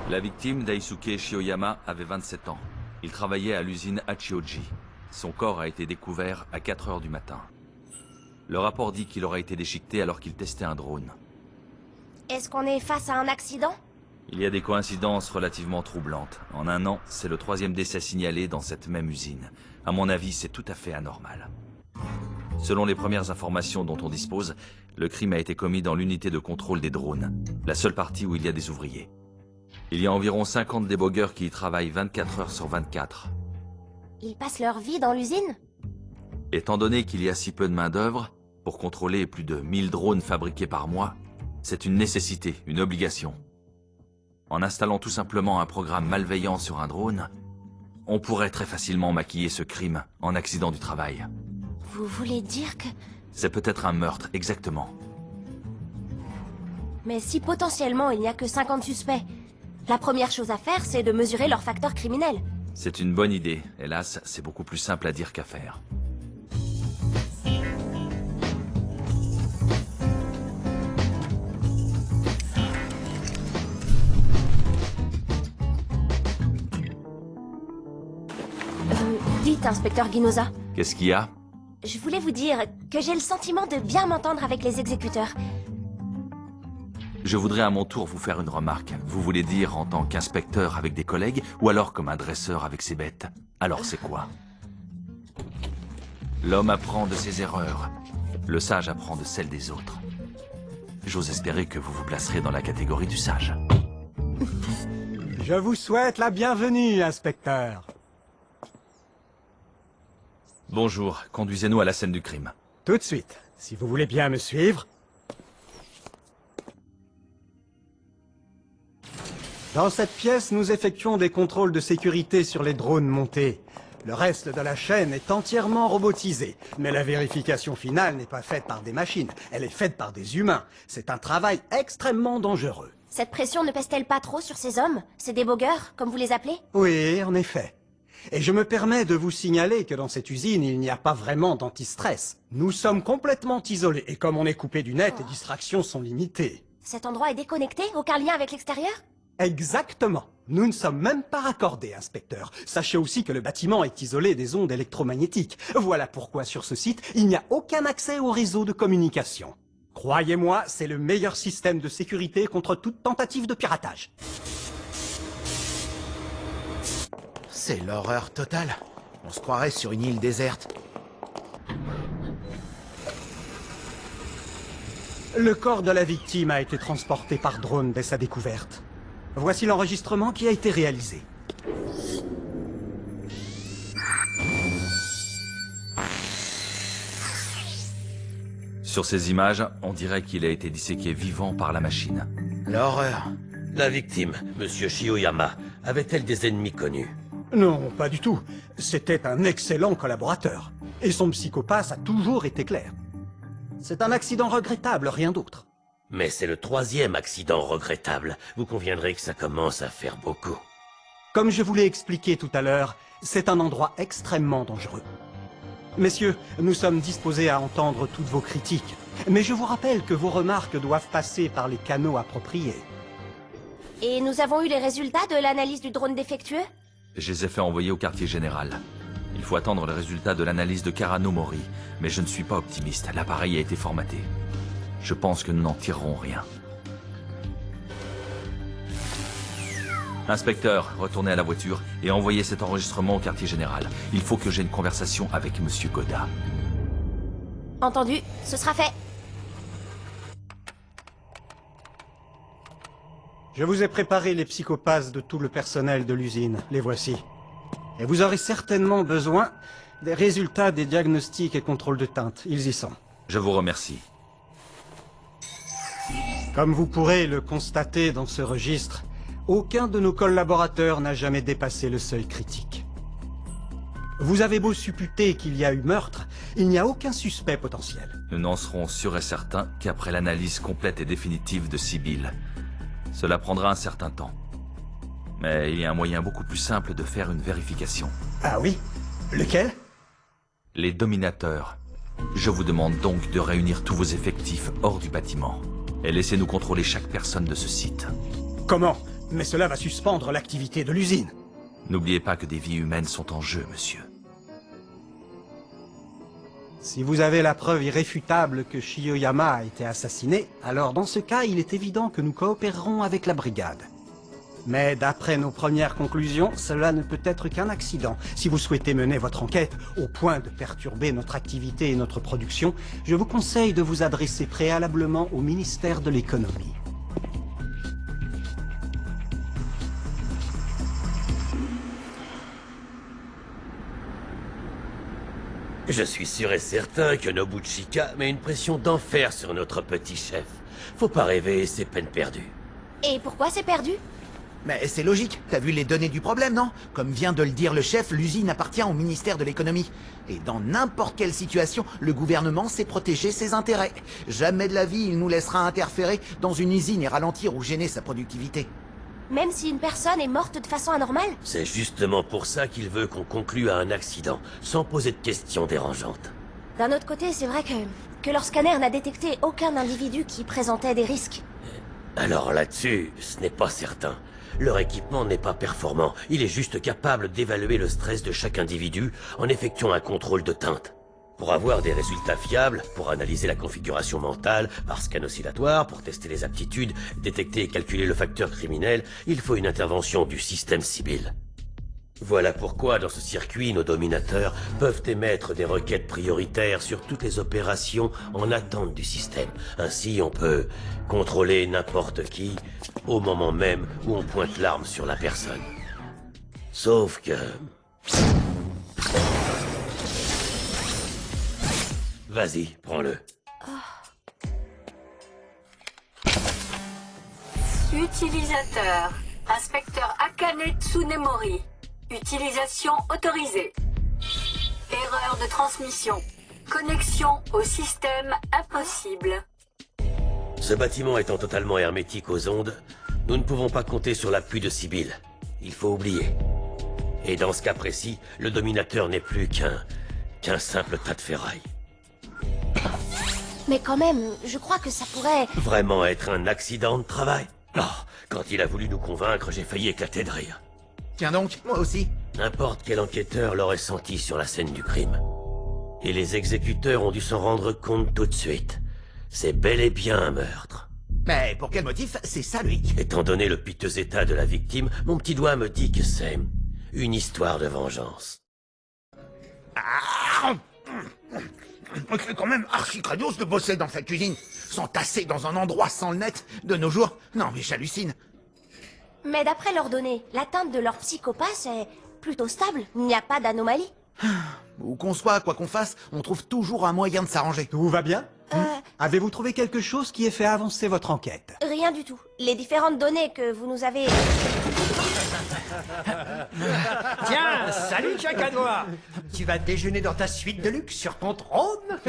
La victime, Daisuke Shioyama, avait 27 ans. Il travaillait à l'usine Hachioji. Son corps a été découvert à 4 heures du matin. Le rapport dit qu'il aurait été déchiqueté alors qu'il testait un drone. Est-ce qu'on est face à un accident? Il y a des coïncidences relativement troublantes. En un an, c'est le 3e décès signalé dans cette même usine. À mon avis, c'est tout à fait anormal. Selon les premières informations dont on dispose, le crime a été commis dans l'unité de contrôle des drones, la seule partie où il y a des ouvriers. Il y a environ 50 débogueurs qui y travaillent 24 heures sur 24. Ils passent leur vie dans l'usine? Étant donné qu'il y a si peu de main-d'œuvre, pour contrôler plus de 1000 drones fabriqués par mois, c'est une nécessité, une obligation. En installant tout simplement un programme malveillant sur un drone, on pourrait très facilement maquiller ce crime en accident du travail. Vous voulez dire que... C'est peut-être un meurtre, exactement. Mais si potentiellement il n'y a que 50 suspects, la première chose à faire, c'est de mesurer leur facteur criminel. C'est une bonne idée. Hélas, c'est beaucoup plus simple à dire qu'à faire. Dites, inspecteur Ginoza. Qu'est-ce qu'il y a? Je voulais vous dire que j'ai le sentiment de bien m'entendre avec les exécuteurs. Je voudrais à mon tour vous faire une remarque. Vous voulez dire en tant qu'inspecteur avec des collègues, ou alors comme un dresseur avec ses bêtes? Alors c'est quoi? L'homme apprend de ses erreurs. Le sage apprend de celles des autres. J'ose espérer que vous vous placerez dans la catégorie du sage. Je vous souhaite la bienvenue, inspecteur. Bonjour, conduisez-nous à la scène du crime. Tout de suite, si vous voulez bien me suivre. Dans cette pièce, nous effectuons des contrôles de sécurité sur les drones montés. Le reste de la chaîne est entièrement robotisé. Mais la vérification finale n'est pas faite par des machines, elle est faite par des humains. C'est un travail extrêmement dangereux. Cette pression ne pèse-t-elle pas trop sur ces hommes? Ces débogueurs, comme vous les appelez? Oui, en effet. Et je me permets de vous signaler que dans cette usine, il n'y a pas vraiment d'antistress. Nous sommes complètement isolés, et comme on est coupé du net, les distractions sont limitées. Cet endroit est déconnecté? Aucun lien avec l'extérieur? Exactement. Nous ne sommes même pas raccordés, inspecteur. Sachez aussi que le bâtiment est isolé des ondes électromagnétiques. Voilà pourquoi sur ce site, il n'y a aucun accès au réseau de communication. Croyez-moi, c'est le meilleur système de sécurité contre toute tentative de piratage. C'est l'horreur totale. On se croirait sur une île déserte. Le corps de la victime a été transporté par drone dès sa découverte. Voici l'enregistrement qui a été réalisé. Sur ces images, on dirait qu'il a été disséqué vivant par la machine. L'horreur. La victime, Monsieur Shioyama, avait-elle des ennemis connus? Non, pas du tout. C'était un excellent collaborateur. Et son psychopathe a toujours été clair. C'est un accident regrettable, rien d'autre. Mais c'est le 3e accident regrettable. Vous conviendrez que ça commence à faire beaucoup. Comme je vous l'ai expliqué tout à l'heure, c'est un endroit extrêmement dangereux. Messieurs, nous sommes disposés à entendre toutes vos critiques. Mais je vous rappelle que vos remarques doivent passer par les canaux appropriés. Et nous avons eu les résultats de l'analyse du drone défectueux? Je les ai fait envoyer au quartier général. Il faut attendre le résultat de l'analyse de Karano Mori, mais je ne suis pas optimiste. L'appareil a été formaté. Je pense que nous n'en tirerons rien. Inspecteur, retournez à la voiture et envoyez cet enregistrement au quartier général. Il faut que j'ai une conversation avec Monsieur Goda. Entendu, ce sera fait. Je vous ai préparé les psychopathes de tout le personnel de l'usine. Les voici. Et vous aurez certainement besoin des résultats des diagnostics et contrôles de teinte. Ils y sont. Je vous remercie. Comme vous pourrez le constater dans ce registre, aucun de nos collaborateurs n'a jamais dépassé le seuil critique. Vous avez beau supputer qu'il y a eu meurtre, il n'y a aucun suspect potentiel. Nous n'en serons sûrs et certains qu'après l'analyse complète et définitive de Sibyl. Cela prendra un certain temps. Mais il y a un moyen beaucoup plus simple de faire une vérification. Ah oui? Lequel? Les dominateurs. Je vous demande donc de réunir tous vos effectifs hors du bâtiment. Et laissez-nous contrôler chaque personne de ce site. Comment? Mais cela va suspendre l'activité de l'usine. N'oubliez pas que des vies humaines sont en jeu, monsieur. Si vous avez la preuve irréfutable que Shioyama a été assassiné, alors dans ce cas, il est évident que nous coopérerons avec la brigade. Mais d'après nos premières conclusions, cela ne peut être qu'un accident. Si vous souhaitez mener votre enquête au point de perturber notre activité et notre production, je vous conseille de vous adresser préalablement au ministère de l'économie. Je suis sûr et certain que Nobuchika met une pression d'enfer sur notre petit chef. Faut pas rêver, c'est peine perdue. Et pourquoi c'est perdu? Mais c'est logique, t'as vu les données du problème, non? Comme vient de le dire le chef, l'usine appartient au ministère de l'économie. Et dans n'importe quelle situation, le gouvernement sait protéger ses intérêts. Jamais de la vie il nous laissera interférer dans une usine et ralentir ou gêner sa productivité. Même si une personne est morte de façon anormale? C'est justement pour ça qu'il veut qu'on conclue à un accident, sans poser de questions dérangeantes. D'un autre côté, c'est vrai que leur scanner n'a détecté aucun individu qui présentait des risques. Alors là-dessus, ce n'est pas certain. Leur équipement n'est pas performant. Il est juste capable d'évaluer le stress de chaque individu en effectuant un contrôle de teinte. Pour avoir des résultats fiables, pour analyser la configuration mentale par scan oscillatoire, pour tester les aptitudes, détecter et calculer le facteur criminel, il faut une intervention du système Sibyl. Voilà pourquoi dans ce circuit, nos dominateurs peuvent émettre des requêtes prioritaires sur toutes les opérations en attente du système. Ainsi, on peut contrôler n'importe qui au moment même où on pointe l'arme sur la personne. Sauf que... Vas-y, prends-le. Utilisateur, inspecteur Akane Tsunemori. Utilisation autorisée. Erreur de transmission. Connexion au système impossible. Ce bâtiment étant totalement hermétique aux ondes, nous ne pouvons pas compter sur l'appui de Sibyl. Il faut oublier. Et dans ce cas précis, le dominateur n'est plus qu'un simple tas de ferraille. Mais quand même, je crois que ça pourrait... Vraiment être un accident de travail? Oh, quand il a voulu nous convaincre, j'ai failli éclater de rire. Tiens donc, moi aussi. N'importe quel enquêteur l'aurait senti sur la scène du crime. Et les exécuteurs ont dû s'en rendre compte tout de suite. c'est bel et bien un meurtre. Mais pour quel motif? C'est ça le hic. Étant donné le piteux état de la victime, mon petit doigt me dit que c'est une histoire de vengeance. C'est quand même archi-crados de bosser dans cette cuisine. S'entasser dans un endroit sans le net, de nos jours. Non mais j'hallucine. Mais d'après leurs données, l'atteinte de leur psychopathe est plutôt stable. Il n'y a pas d'anomalie. Où qu'on soit, quoi qu'on fasse, on trouve toujours un moyen de s'arranger. Tout va bien? Avez-vous trouvé quelque chose qui ait fait avancer votre enquête? Rien du tout. Les différentes données que vous nous avez... Tiens, salut Chakanoa. Tu vas déjeuner dans ta suite de luxe sur ton trône?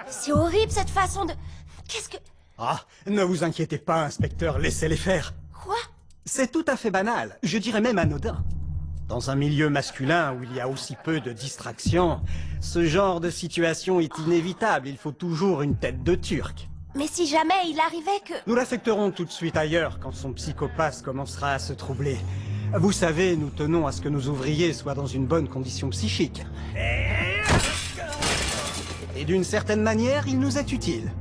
C'est horrible cette façon de... Qu'est-ce que... Ah, ne vous inquiétez pas, inspecteur, laissez-les faire. Quoi? C'est tout à fait banal, je dirais même anodin. Dans un milieu masculin où il y a aussi peu de distractions, ce genre de situation est inévitable, il faut toujours une tête de turc. Mais si jamais il arrivait que... Nous l'affecterons tout de suite ailleurs quand son psychopathe commencera à se troubler. Vous savez, nous tenons à ce que nos ouvriers soient dans une bonne condition psychique. Et d'une certaine manière, il nous est utile.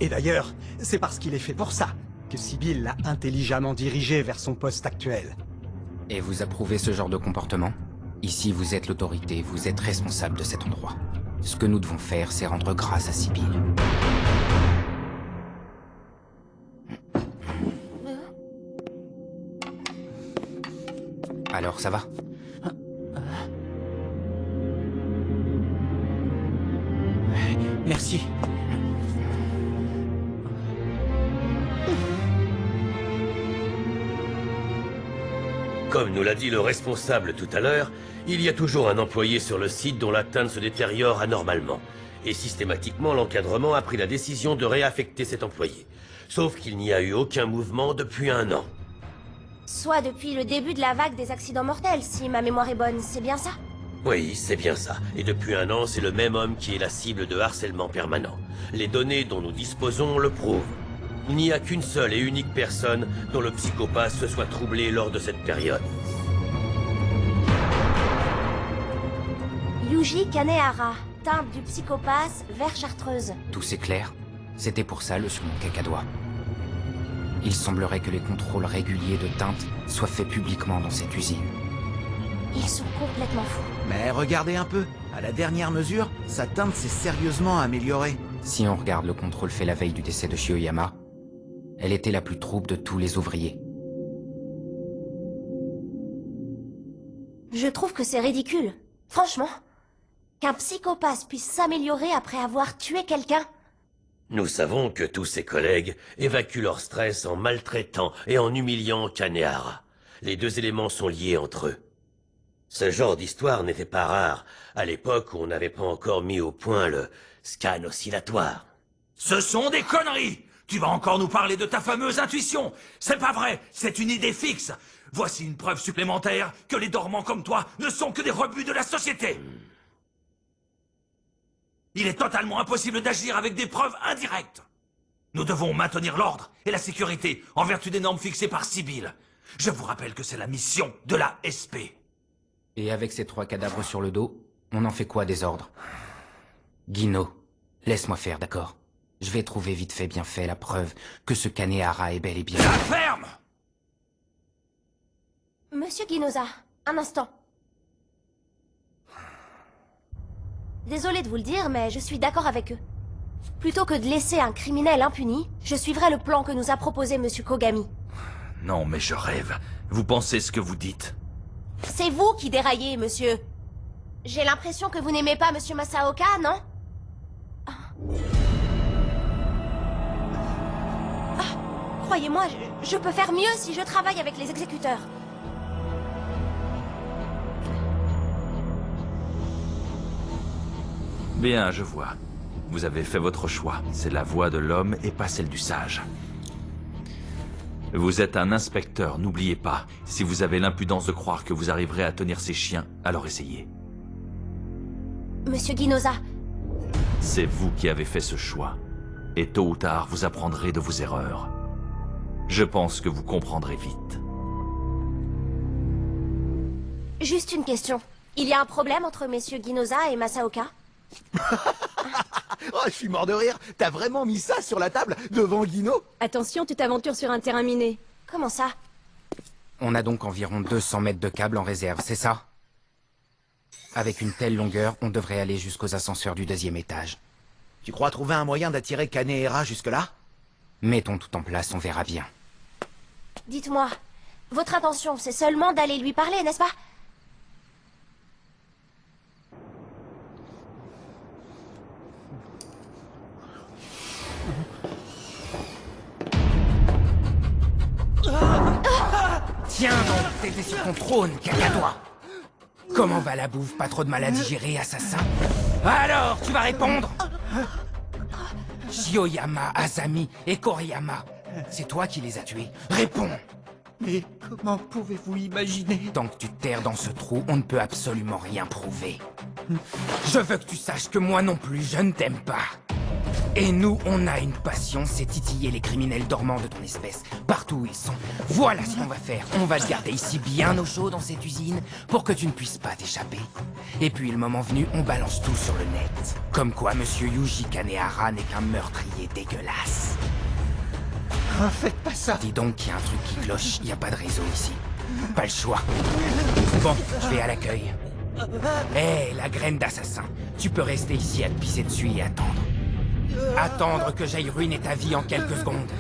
Et d'ailleurs, c'est parce qu'il est fait pour ça que Sibyl l'a intelligemment dirigé vers son poste actuel. Et vous approuvez ce genre de comportement? Ici, vous êtes l'autorité, vous êtes responsable de cet endroit. Ce que nous devons faire, c'est rendre grâce à Sibyl. Alors, ça va? Merci. Comme nous l'a dit le responsable tout à l'heure, il y a toujours un employé sur le site dont l'atteinte se détériore anormalement. Et systématiquement, l'encadrement a pris la décision de réaffecter cet employé. Sauf qu'il n'y a eu aucun mouvement depuis 1 an. Soit depuis le début de la vague des accidents mortels, si ma mémoire est bonne, c'est bien ça? Oui, c'est bien ça. Et depuis 1 an, c'est le même homme qui est la cible de harcèlement permanent. Les données dont nous disposons le prouvent. Il n'y a qu'une seule et unique personne dont le psychopathe se soit troublé lors de cette période. Yuji Kanehara, teinte du psychopathe, vert chartreuse. Tout c'est clair? C'était pour ça le surnom Cacadois. Il semblerait que les contrôles réguliers de teinte soient faits publiquement dans cette usine. Ils sont complètement fous. Mais regardez un peu, à la dernière mesure, sa teinte s'est sérieusement améliorée. Si on regarde le contrôle fait la veille du décès de Shioyama, elle était la plus trouble de tous les ouvriers. Je trouve que c'est ridicule. Franchement. Qu'un psychopathe puisse s'améliorer après avoir tué quelqu'un. Nous savons que tous ses collègues évacuent leur stress en maltraitant et en humiliant Kanehara. Les deux éléments sont liés entre eux. Ce genre d'histoire n'était pas rare, à l'époque où on n'avait pas encore mis au point le scan oscillatoire. Ce sont des conneries! Tu vas encore nous parler de ta fameuse intuition! C'est pas vrai, c'est une idée fixe! Voici une preuve supplémentaire que les dormants comme toi ne sont que des rebuts de la société! Il est totalement impossible d'agir avec des preuves indirectes! Nous devons maintenir l'ordre et la sécurité en vertu des normes fixées par Sibyl. Je vous rappelle que c'est la mission de la SP. Et avec ces 3 cadavres sur le dos, on en fait quoi des ordres? Guino, laisse-moi faire, d'accord? Je vais trouver vite fait bien fait la preuve que ce Kanehara est bel et bien... La ferme! Monsieur Ginoza, un instant. Désolée de vous le dire, mais je suis d'accord avec eux. Plutôt que de laisser un criminel impuni, je suivrai le plan que nous a proposé Monsieur Kogami. Non, mais je rêve. Vous pensez ce que vous dites. C'est vous qui déraillez, monsieur. J'ai l'impression que vous n'aimez pas Monsieur Masaoka, non? Croyez-moi, je peux faire mieux si je travaille avec les exécuteurs. Bien, je vois. Vous avez fait votre choix. C'est la voie de l'homme et pas celle du sage. Vous êtes un inspecteur, n'oubliez pas. Si vous avez l'impudence de croire que vous arriverez à tenir ces chiens, alors essayez. Monsieur Ginoza, C'est vous qui avez fait ce choix. Et tôt ou tard, vous apprendrez de vos erreurs. Je pense que vous comprendrez vite. juste une question. Il y a un problème entre messieurs Ginoza et Masaoka? Oh, je suis mort de rire. T'as vraiment mis ça sur la table devant Guino? Attention, tu t'aventures sur un terrain miné. Comment ça? On a donc environ 200 mètres de câble en réserve, c'est ça? Avec une telle longueur, on devrait aller jusqu'aux ascenseurs du 2e étage. Tu crois trouver un moyen d'attirer Kanehara jusque-là? Mettons tout en place, on verra bien. Dites-moi, votre intention, c'est seulement d'aller lui parler, n'est-ce pas? Tiens donc, t'étais sur ton trône, caca-toi! Comment va la bouffe? Pas trop de mal à digérer, assassin? Alors, tu vas répondre? Shioyama, Azami et Koriyama, c'est toi qui les as tués. Réponds! Mais comment pouvez-vous imaginer? Tant que tu te terres dans ce trou, on ne peut absolument rien prouver. Je veux que tu saches que moi non plus, je ne t'aime pas. Et nous, on a une passion, c'est titiller les criminels dormants de ton espèce, partout où ils sont. Voilà ce qu'on va faire. On va te garder ici bien au chaud dans cette usine, pour que tu ne puisses pas t'échapper. Et puis, le moment venu, on balance tout sur le net. Comme quoi, Monsieur Yuji Kanehara n'est qu'un meurtrier dégueulasse. Oh, faites pas ça. Dis donc qu'il y a un truc qui cloche, il n'y a pas de réseau ici. Pas le choix. Bon, je vais à l'accueil. Hé, la graine d'assassin, tu peux rester ici à te pisser dessus et attendre. Attendre que j'aille ruiner ta vie en quelques secondes.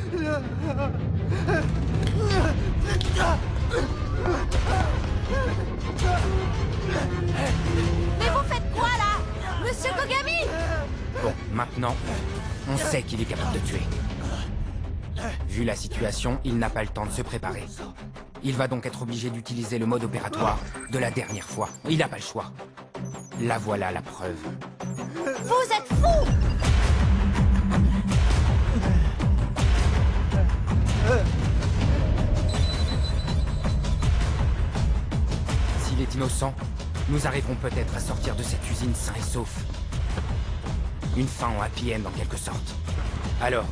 Mais vous faites quoi, là? Monsieur Kogami! Bon, maintenant, on sait qu'il est capable de tuer. Vu la situation, il n'a pas le temps de se préparer. Il va donc être obligé d'utiliser le mode opératoire de la dernière fois. Il n'a pas le choix. La voilà la preuve. Vous êtes fous! S'il est innocent, nous arriverons peut-être à sortir de cette usine sain et sauf. Une fin en happy end en quelque sorte. Alors,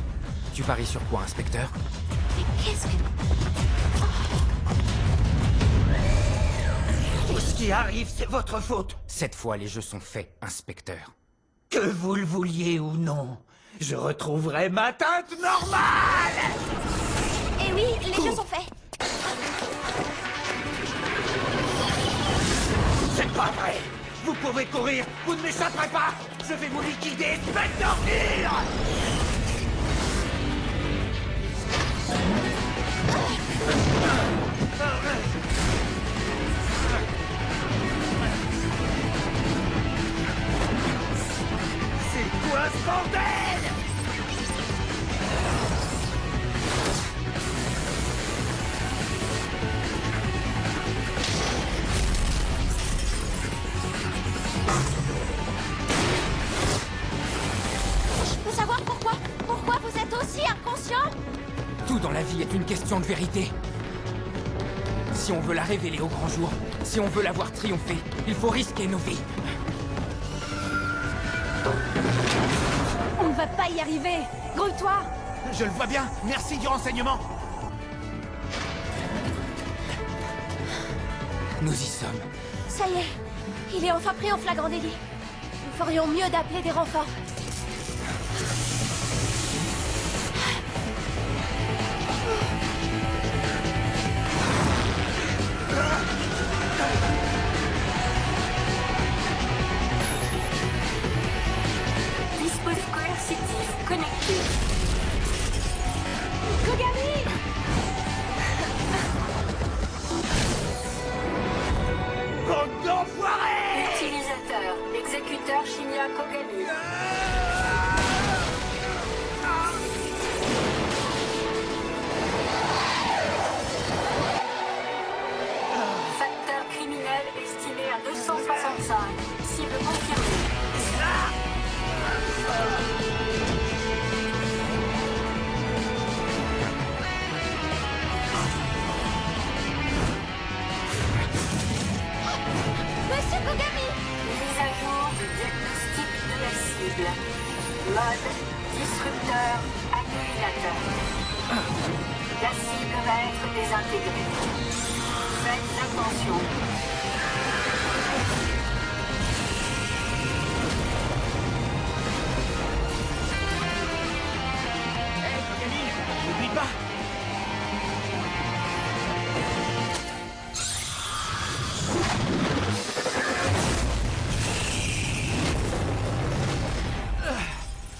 tu paries sur quoi, inspecteur? Mais qu'est-ce que... Tout ce qui arrive, c'est votre faute. Cette fois, les jeux sont faits, inspecteur. Que vous le vouliez ou non, je retrouverai ma teinte normale. Eh oui, les jeux sont faits. C'est pas vrai. Vous pouvez courir, vous ne m'échapperez pas. Je vais vous liquider, espèce d'ordure. C'est quoi ce bordel? Je peux savoir pourquoi? Pourquoi vous êtes aussi inconscient? Tout dans la vie est une question de vérité. Si on veut la révéler au grand jour, si on veut la voir triompher, il faut risquer nos vies. On ne va pas y arriver. Grouille-toi. Je le vois bien. Merci du renseignement. Nous y sommes. Ça y est, il est enfin pris en flagrant délit. Nous ferions mieux d'appeler des renforts. Dispositif coercitif connecté. Kogami! Bande d'enfoirés! Utilisateur, exécuteur Shinya Kogami. Facteur criminel estimé à 265. Cible confirmée. Monsieur Kogami! Mise à jour du diagnostic de la cible. Mode disrupteur annihilateur. La cible va être désintégrée. Faites attention.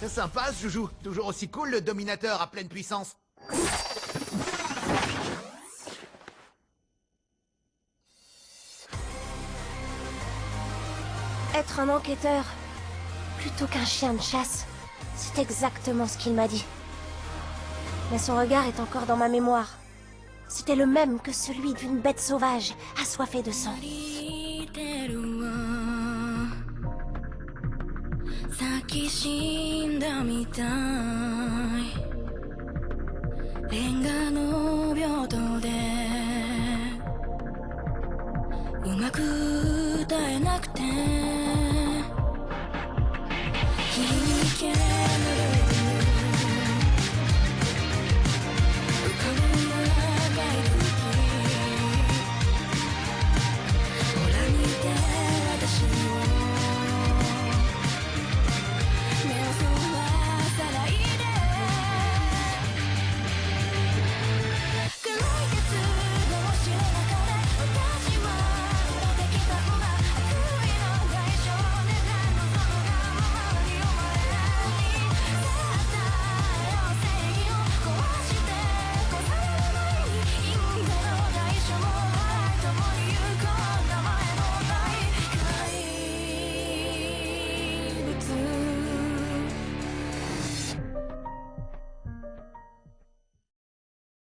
C'est sympa ce joujou, toujours aussi cool le dominateur à pleine puissance. Être un enquêteur, plutôt qu'un chien de chasse, c'est exactement ce qu'il m'a dit. Mais son regard est encore dans ma mémoire. C'était le même que celui d'une bête sauvage, assoiffée de sang. 先死んだみたいレンガの病棟でうまく